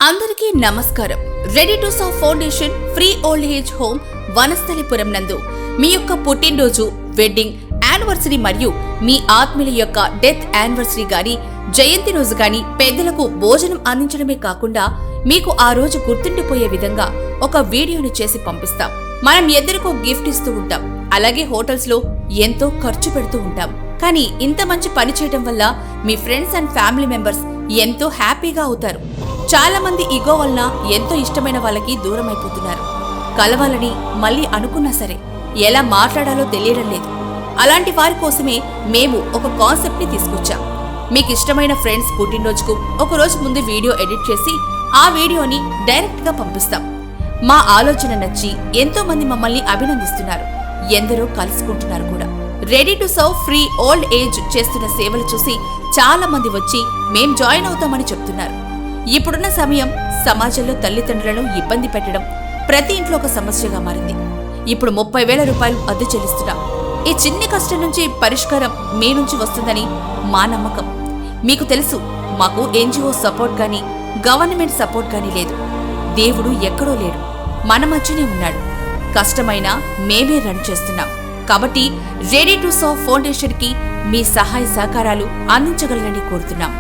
అందరికీ నమస్కారం. Ready to serve foundation free old age home Vanasthalipuram నందు మీ యొక్క పుట్టినరోజు, వెడ్డింగ్ యానివర్సరీ మరియు మీ ఆత్మీయుల యొక్క డెత్ యానివర్సరీ గాని, జయంతి రోజు గాని పెద్దలకు భోజనం అందించడమే కాకుండా మీకు ఆ రోజు గుర్తుండిపోయే విధంగా ఒక వీడియోను చేసి పంపిస్తాం. మనం ఎద్దరికో గిఫ్ట్ ఇస్తూ ఉంటాం. అలాగే హోటల్స్ లో ఎంతో ఖర్చు పెడుతూ ఉంటాం. కానీ ఇంత మంచి పని చేయడం వల్ల మీ ఫ్రెండ్స్ అండ్ ఫ్యామిలీ మెంబర్స్ ఎంతో హ్యాపీగా అవుతారు. చాలా మంది ఈగో వలన ఎంతో ఇష్టమైన వాళ్ళకి దూరం అయిపోతున్నారు. కలవాలని మళ్ళీ అనుకున్నా సరే ఎలా మాట్లాడాలో తెలియడం లేదు. అలాంటి వారి కోసమే మేము ఒక కాన్సెప్ట్ ని తీసుకొచ్చాం. మీకు ఇష్టమైన ఫ్రెండ్స్ పుట్టినరోజుకు ఒక రోజు ముందు వీడియో ఎడిట్ చేసి ఆ వీడియోని డైరెక్ట్ గా పంపిస్తాం. మా ఆలోచన నచ్చి ఎంతో మంది మమ్మల్ని అభినందిస్తున్నారు. ఎందరో కలుసుకుంటున్నారు కూడా. Ready to serve free old age చేస్తున్న సేవలు చూసి చాలా మంది వచ్చి మేం జాయిన్ అవుతామని చెప్తున్నారు. ఇప్పుడున్న సమయం సమాజంలో తల్లిదండ్రులను ఇబ్బంది పెట్టడం ప్రతి ఇంట్లో ఒక సమస్యగా మారింది. ఇప్పుడు 30,000 రూపాయలు అద్దె చెల్లిస్తున్నాం. ఈ చిన్ని కష్టం నుంచి పరిష్కారం మీ నుంచి వస్తుందని మా నమ్మకం. మీకు తెలుసు, మాకు ఎన్జిఓ సపోర్ట్ గానీ గవర్నమెంట్ సపోర్ట్ గానీ లేదు. దేవుడు ఎక్కడో లేడు, మన మధ్యనే ఉన్నాడు. కష్టమైనా మేమే రన్ చేస్తున్నాం. కాబట్టి రెడీ టు సర్వ్ ఫౌండేషన్ కి మీ సహాయ సహకారాలు అందించగలరని కోరుతున్నాం.